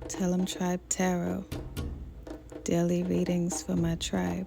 Tell 'em Tribe Tarot. Daily readings for my tribe.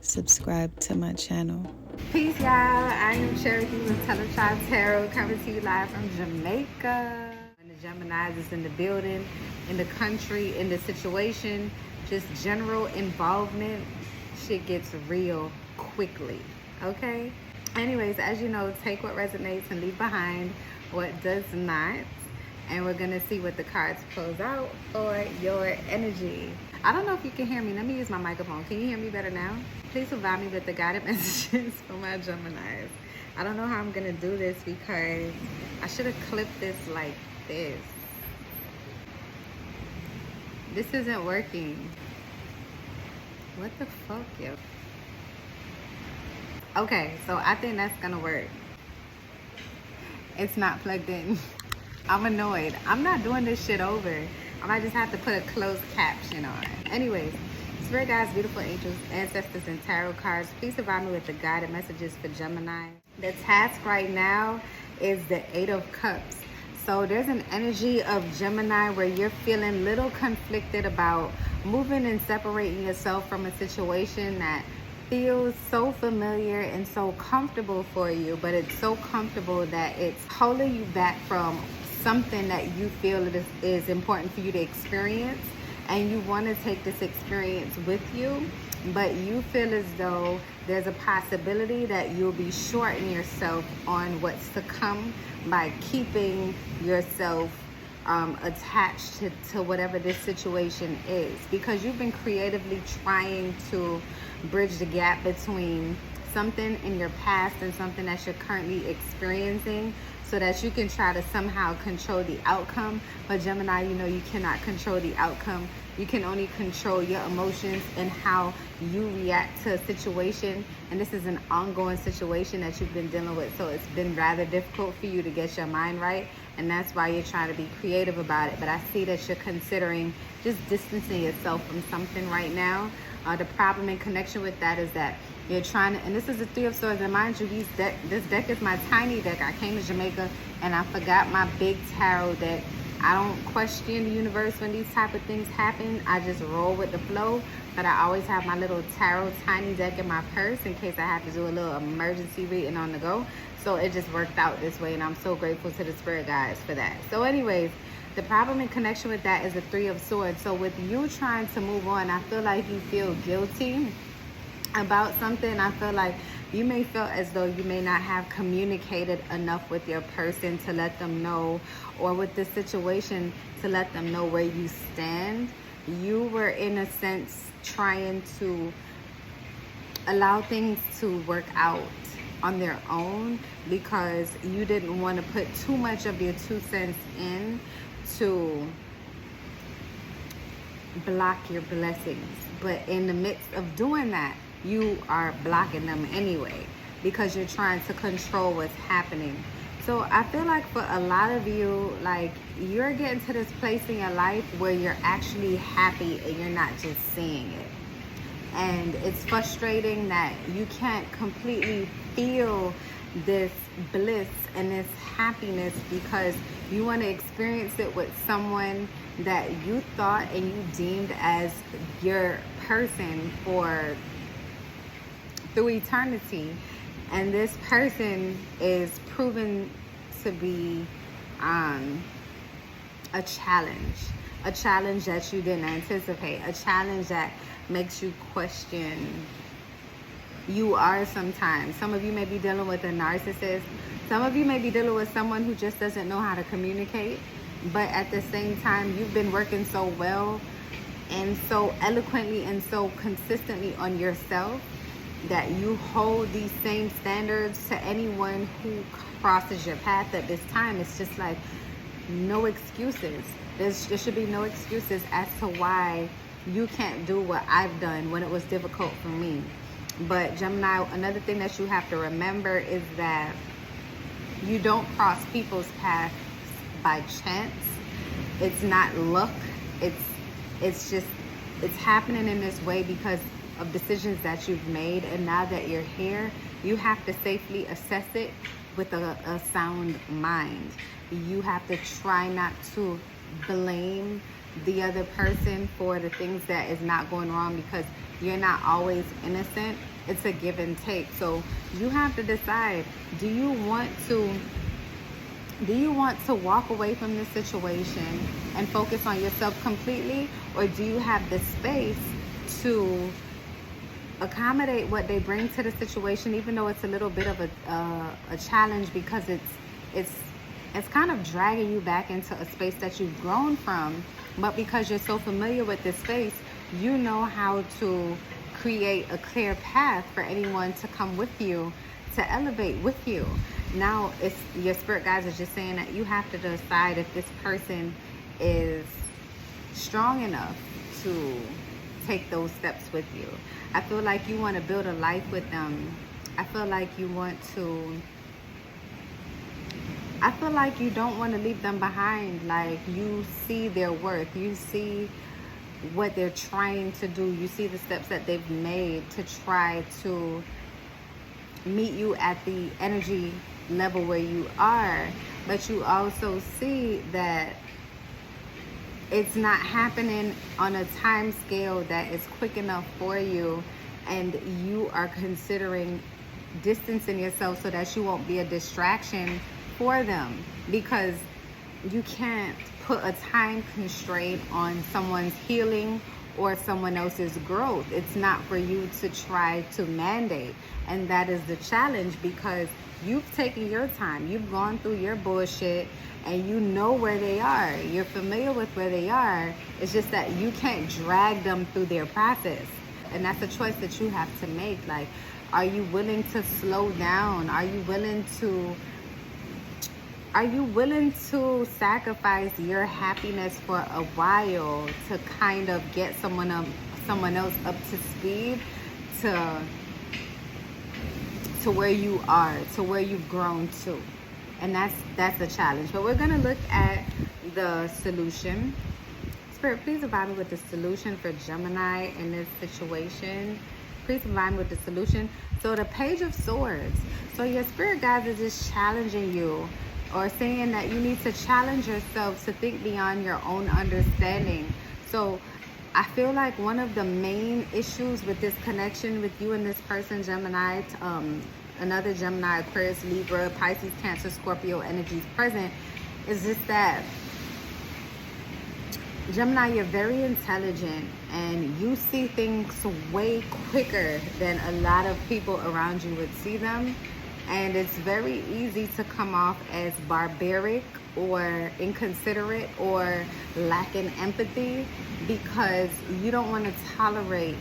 Subscribe to my channel. Peace, y'all. I am Cherokee with Tell 'em Tribe Tarot, coming to you live from Jamaica. And the Geminis is in the building, in the country, in the situation, just general involvement. Shit gets real quickly, okay? Anyways, as you know, take what resonates and leave behind what does not. And we're gonna see what the cards close out for your energy. I don't know if you can hear me. Let me use my microphone. Can you hear me better now? Please provide me with the guided messages for my Geminis. I don't know how I'm gonna do this because I should have clipped this like this. This isn't working. What the fuck, yo? Okay, so I think that's gonna work. It's not plugged in. I'm annoyed. I'm not doing this shit over. I might just have to put a closed caption on. Anyways, Spirit guides, beautiful angels, ancestors, and tarot cards, please provide me with the guided messages for Gemini. The task right now is the 8 of Cups. So there's an energy of Gemini where you're feeling a little conflicted about moving and separating yourself from a situation that feels so familiar and so comfortable for you, but it's so comfortable that it's holding you back from something that you feel is important for you to experience, and you want to take this experience with you, but you feel as though there's a possibility that you'll be shorting yourself on what's to come by keeping yourself attached to whatever this situation is, because you've been creatively trying to bridge the gap between something in your past and something that you're currently experiencing, so that you can try to somehow control the outcome. But Gemini, you know you cannot control the outcome. You can only control your emotions and how you react to a situation. And this is an ongoing situation that you've been dealing with. So it's been rather difficult for you to get your mind right. And that's why you're trying to be creative about it. But I see that you're considering just distancing yourself from something right now. The problem in connection with that is that you're trying to, and this is the 3 of Swords, and mind you, this deck is my tiny deck. I came to Jamaica and I forgot my big tarot deck. I don't question the universe when these type of things happen. I just roll with the flow, but I always have my little tarot tiny deck in my purse in case I have to do a little emergency reading on the go. So it just worked out this way, and I'm so grateful to the spirit guides for that. So anyways, the problem in connection with that is the 3 of Swords. So with you trying to move on, I feel like you feel guilty about something. I feel like you may feel as though you may not have communicated enough with your person to let them know, or with the situation to let them know where you stand. You were in a sense trying to allow things to work out on their own because you didn't want to put too much of your 2 cents in to block your blessings. But in the midst of doing that, you are blocking them anyway because you're trying to control what's happening. So I feel like for a lot of you, like, you're getting to this place in your life where you're actually happy and you're not just seeing it. And it's frustrating that you can't completely feel this bliss and this happiness because you want to experience it with someone that you thought and you deemed as your person through eternity, and this person is proven to be a challenge that you didn't anticipate, a challenge that makes you question you are sometimes. Some of you may be dealing with a narcissist. Some of you may be dealing with someone who just doesn't know how to communicate, but at the same time you've been working so well and so eloquently and so consistently on yourself that you hold these same standards to anyone who crosses your path at this time. It's just like no excuses. There should be no excuses as to why you can't do what I've done when it was difficult for me. But Gemini, another thing that you have to remember is that you don't cross people's paths by chance. It's not luck. It's happening in this way because of decisions that you've made, and now that you're here, you have to safely assess it with a sound mind. You have to try not to blame the other person for the things that is not going wrong, because you're not always innocent. It's a give and take. So you have to decide, do you want to walk away from this situation and focus on yourself completely, or do you have the space to accommodate what they bring to the situation, even though it's a little bit of a challenge, because it's kind of dragging you back into a space that you've grown from, but because you're so familiar with this space, you know how to create a clear path for anyone to come with you, to elevate with you. Now it's your spirit guides are just saying that you have to decide if this person is strong enough to take those steps with you. I feel like you want to build a life with them. I feel like you don't want to leave them behind. Like, you see their worth. You see what they're trying to do. You see the steps that they've made to try to meet you at the energy level where you are. But you also see that it's not happening on a time scale that is quick enough for you, and you are considering distancing yourself so that you won't be a distraction for them, because you can't put a time constraint on someone's healing or someone else's growth. It's not for you to try to mandate, and that is the challenge, because you've taken your time, you've gone through your bullshit, and you know where they are. You're familiar with where they are. It's just that you can't drag them through their process. And that's a choice that you have to make. Like, are you willing to slow down? Are you willing to sacrifice your happiness for a while to kind of get someone else up to speed to where you are, to where you've grown to? And that's a challenge. But we're going to look at the solution. Spirit, please provide me with the solution for Gemini in this situation. Please provide me with the solution. So the Page of Swords. So your spirit guides are just challenging you, or saying that you need to challenge yourself to think beyond your own understanding. So I feel like one of the main issues with this connection with you and this person, Gemini, another Gemini, Aquarius, Libra, Pisces, Cancer, Scorpio energies present, is just that Gemini, you're very intelligent and you see things way quicker than a lot of people around you would see them. And it's very easy to come off as barbaric or inconsiderate or lacking empathy, because you don't want to tolerate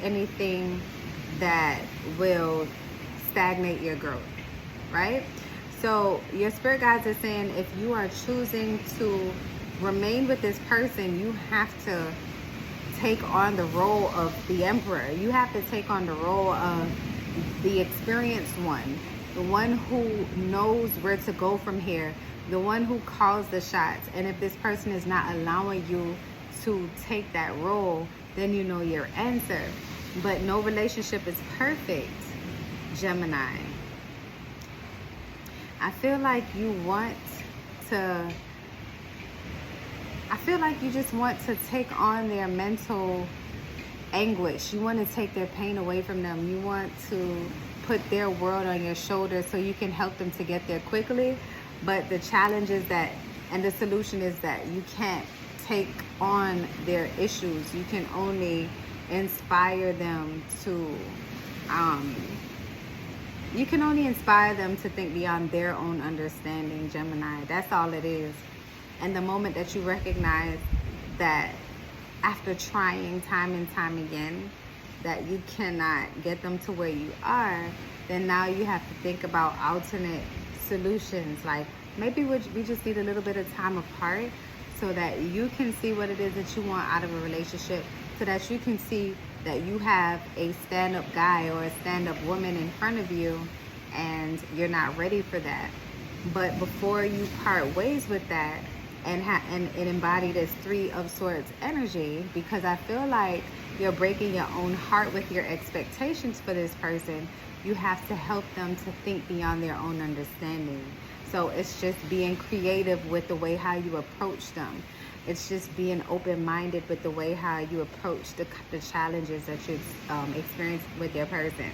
anything that will stagnate your growth, right? So your spirit guides are saying, if you are choosing to remain with this person, you have to take on the role of the emperor. You have to take on the role of the experienced one, the one who knows where to go from here, the one who calls the shots. And if this person is not allowing you to take that role, then you know your answer. But no relationship is perfect, Gemini. I feel like you just want to take on their mental anguish. You want to take their pain away from them. You want to put their world on your shoulders so you can help them to get there quickly. But the challenge is that, and the solution is that you can't take on their issues. You can only inspire them to think beyond their own understanding, Gemini. That's all it is. And the moment that you recognize that, after trying time and time again, that you cannot get them to where you are, then now you have to think about alternate solutions. Like, maybe we just need a little bit of time apart so that you can see what it is that you want out of a relationship, so that you can see that you have a stand-up guy or a stand-up woman in front of you, and you're not ready for that. But before you part ways with that and embody this Three of Swords energy, because I feel like you're breaking your own heart with your expectations for this person, you have to help them to think beyond their own understanding. So it's just being creative with the way how you approach them. It's just being open-minded with the way how you approach the challenges that you experience with your person.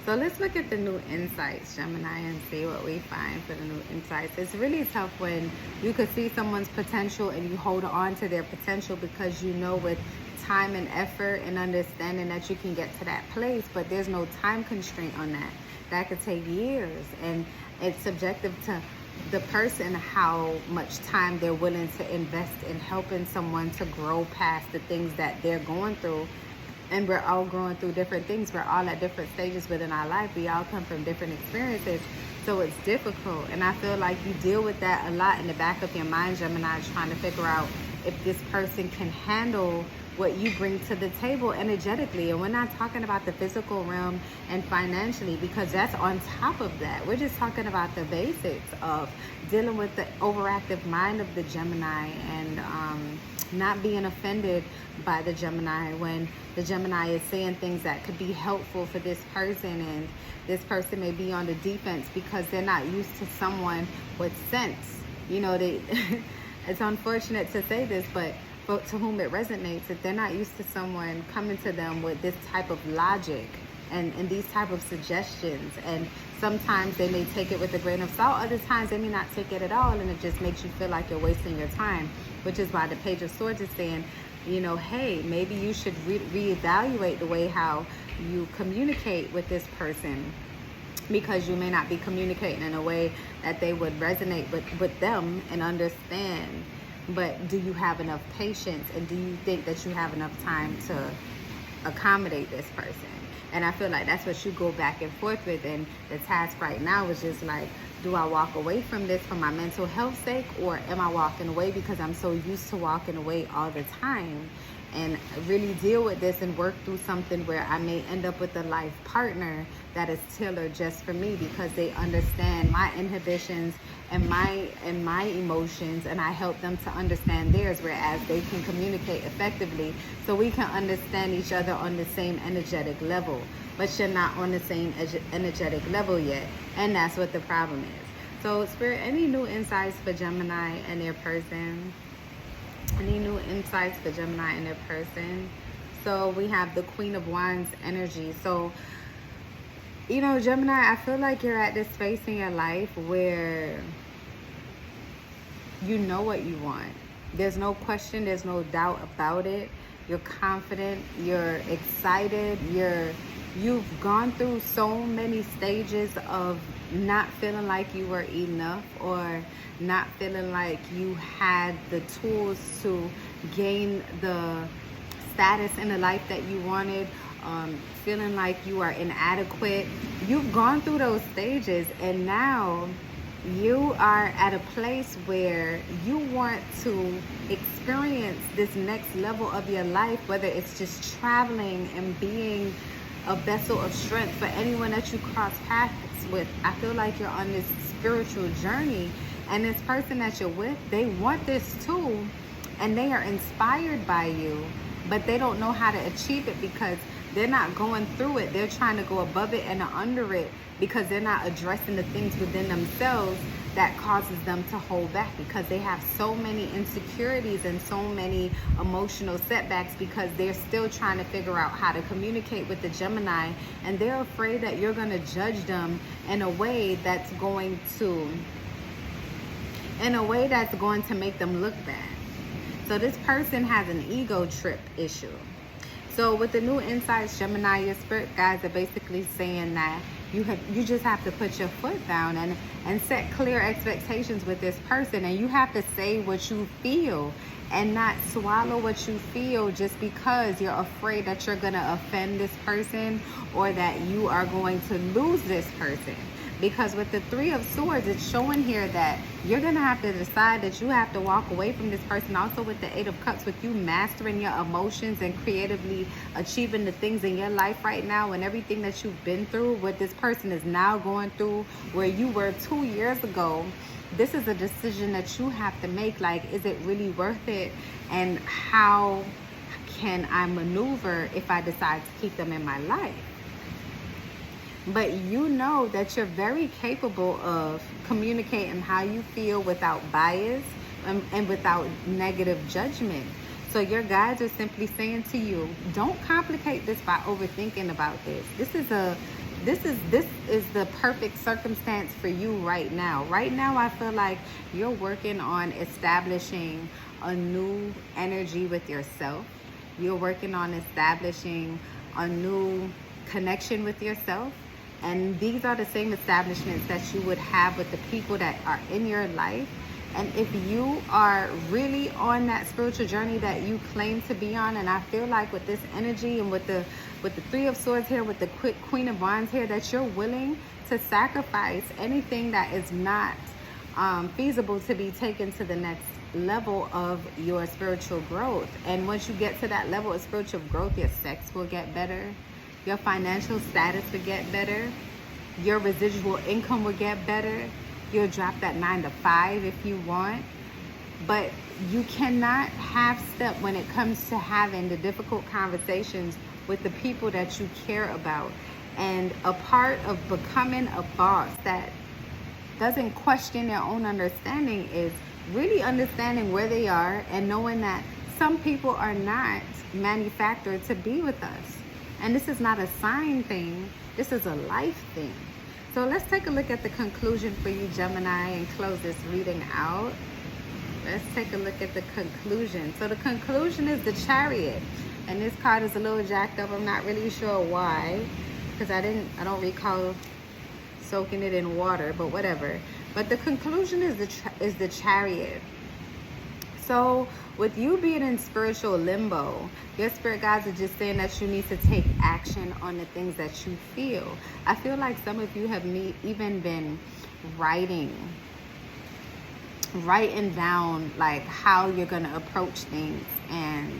So let's look at the new insights, Gemini, and see what we find for the new insights. It's really tough when you could see someone's potential and you hold on to their potential because you know with time and effort and understanding that you can get to that place, but there's no time constraint on that. That could take years, and it's subjective to the person how much time they're willing to invest in helping someone to grow past the things that they're going through. And we're all growing through different things. We're all at different stages within our life. We all come from different experiences. So it's difficult. And I feel like you deal with that a lot in the back of your mind, Gemini, trying to figure out if this person can handle what you bring to the table energetically. And we're not talking about the physical realm and financially, because that's on top of that. We're just talking about the basics of dealing with the overactive mind of the Gemini, and not being offended by the Gemini when the Gemini is saying things that could be helpful for this person, and this person may be on the defense because they're not used to someone with sense. You know, they it's unfortunate to say this, but to whom it resonates, if they're not used to someone coming to them with this type of logic and these type of suggestions, and sometimes they may take it with a grain of salt, other times they may not take it at all, and it just makes you feel like you're wasting your time, which is why the Page of Swords is saying, you know, hey, maybe you should reevaluate the way how you communicate with this person, because you may not be communicating in a way that they would resonate with them and understand. But do you have enough patience, and do you think that you have enough time to accommodate this person? And I feel like that's what you go back and forth with. And the task right now is just like, do I walk away from this for my mental health sake, or am I walking away because I'm so used to walking away all the time? And really deal with this and work through something where I may end up with a life partner that is tailored just for me, because they understand my inhibitions and my emotions, and I help them to understand theirs, whereas they can communicate effectively, so we can understand each other on the same energetic level. But you're not on the same energetic level yet, and that's what the problem is. So Spirit, any new insights for Gemini and their person? Any new insights for Gemini and their person? So we have the Queen of Wands energy. So, you know, Gemini, I feel like you're at this space in your life where you know what you want. There's no question, there's no doubt about it. You're confident, you're excited, you've gone through so many stages of not feeling like you were enough, or not feeling like you had the tools to gain the status in the life that you wanted, feeling like you are inadequate. You've gone through those stages, and now you are at a place where you want to experience this next level of your life, whether it's just traveling and being a vessel of strength for anyone that you cross paths with. I feel like you're on this spiritual journey, and this person that you're with, they want this too, and they are inspired by you, but they don't know how to achieve it because they're not going through it. They're trying to go above it and under it, because they're not addressing the things within themselves that causes them to hold back, because they have so many insecurities and so many emotional setbacks, because they're still trying to figure out how to communicate with the Gemini, and they're afraid that you're going to judge them in a way that's going to make them look bad. So this person has an ego trip issue. So with the new insights, Gemini, your spirit guides are basically saying that you just have to put your foot down and set clear expectations with this person, and you have to say what you feel and not swallow what you feel just because you're afraid that you're going to offend this person, or that you are going to lose this person. Because with the Three of Swords, it's showing here that you're going to have to decide that you have to walk away from this person. Also with the Eight of Cups, with you mastering your emotions and creatively achieving the things in your life right now, and everything that you've been through, what this person is now going through where you were 2 years ago. This is a decision that you have to make. Like, is it really worth it? And how can I maneuver if I decide to keep them in my life? but you know that you're very capable of communicating how you feel without bias and without negative judgment. So your guides are simply saying to you, don't complicate this by overthinking about this. This is the perfect circumstance for you right now. Right now, I feel like you're working on establishing a new energy with yourself. You're working on establishing a new connection with yourself. And these are the same establishments that you would have with the people that are in your life. And if you are really on that spiritual journey that you claim to be on, and I feel like with this energy and with the Three of Swords here, with the Queen of Wands here, that you're willing to sacrifice anything that is not feasible to be taken to the next level of your spiritual growth. And once you get to that level of spiritual growth, your sex will get better, your financial status will get better, your residual income will get better. You'll drop that 9 to 5 if you want. But you cannot half step when it comes to having the difficult conversations with the people that you care about. And a part of becoming a boss that doesn't question their own understanding is really understanding where they are and knowing that some people are not manufactured to be with us. And this is not a sign thing, this is a life thing. So let's take a look at the conclusion for you, Gemini, and close this reading out. Let's take a look at the conclusion. So the conclusion is the Chariot. And this card is a little jacked up. I'm not really sure why, because I don't recall soaking it in water, but whatever. But the conclusion is the Chariot. So with you being in spiritual limbo, your spirit guides are just saying that you need to take action on the things that you feel. I feel like some of you have even been writing down like how you're going to approach things and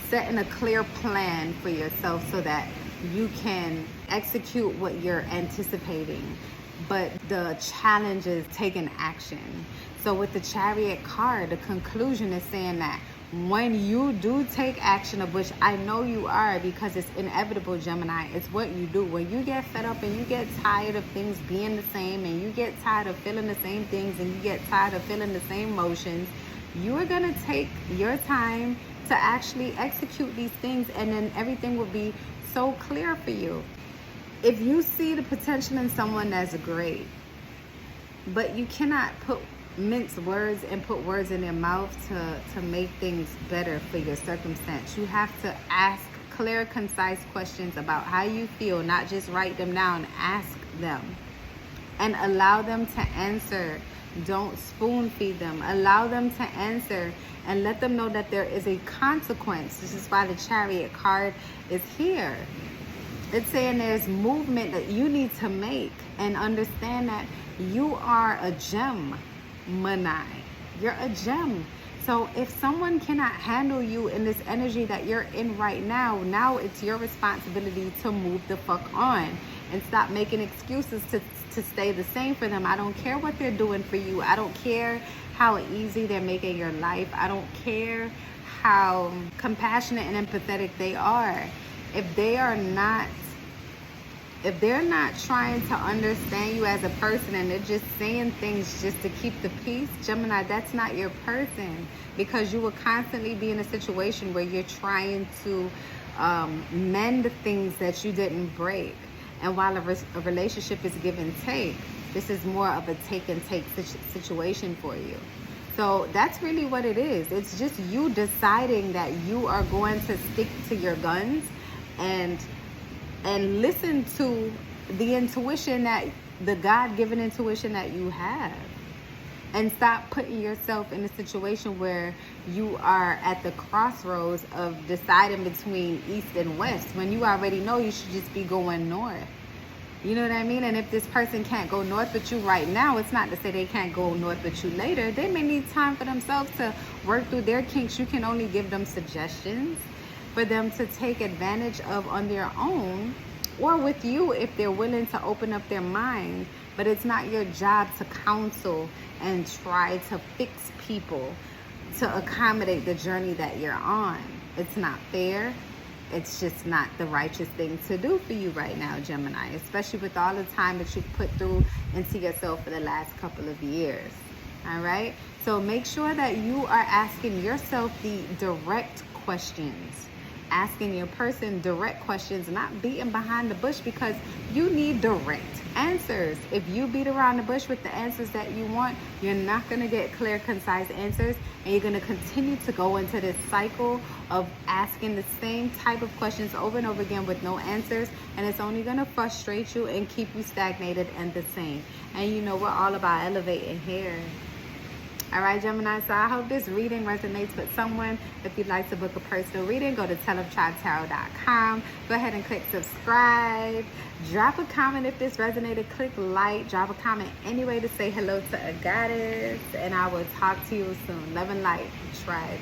setting a clear plan for yourself so that you can execute what you're anticipating. But the challenge is taking action. So with the Chariot card, the conclusion is saying that when you do take action, of which I know you are, because it's inevitable, Gemini, it's what you do. When you get fed up and you get tired of things being the same, and you get tired of feeling the same things, and you get tired of feeling the same emotions, you are going to take your time to actually execute these things, and then everything will be so clear for you. If you see the potential in someone, that's great, but you cannot mince words and put words in their mouth to make things better for your circumstance. You have to ask clear, concise questions about how you feel, not just write them down. Ask them and allow them to answer. Don't spoon feed them. Allow them to answer and let them know that there is a consequence. This is why the Chariot card is here. It's saying there's movement that you need to make, and understand that you are a gem, Gemini. You're a gem. So if someone cannot handle you in this energy that you're in right now it's your responsibility to move the fuck on and stop making excuses to stay the same for them. I don't care what they're doing for you. I don't care how easy they're making your life. I don't care how compassionate and empathetic they are. If they're not trying to understand you as a person, and they're just saying things just to keep the peace, Gemini, that's not your person, because you will constantly be in a situation where you're trying to mend things that you didn't break. And while a relationship is give and take, this is more of a take and take situation for you. So that's really what it is. It's just you deciding that you are going to stick to your guns and listen to the intuition, that the God-given intuition that you have, and stop putting yourself in a situation where you are at the crossroads of deciding between east and west, when you already know you should just be going north. You know what I mean? And if this person can't go north with you right now, it's not to say they can't go north with you later. They may need time for themselves to work through their kinks. You can only give them suggestions for them to take advantage of on their own, or with you if they're willing to open up their mind. But it's not your job to counsel and try to fix people to accommodate the journey that you're on. It's not fair. it's just not the righteous thing to do for you right now, Gemini, especially with all the time that you've put through into yourself for the last couple of years. All right, so make sure that you are asking yourself the direct questions, asking your person direct questions, not beating behind the bush, because you need direct answers. If you beat around the bush with the answers that you want, you're not going to get clear, concise answers, and you're going to continue to go into this cycle of asking the same type of questions over and over again with no answers, and it's only going to frustrate you and keep you stagnated and the same. And you know, we're all about elevating here. All right, Gemini, so I hope this reading resonates with someone. If you'd like to book a personal reading, go to TellHimTribeTarot.com. Go ahead and click subscribe. Drop a comment if this resonated. Click like. Drop a comment anyway to say hello to a goddess. And I will talk to you soon. Love and light, tribe.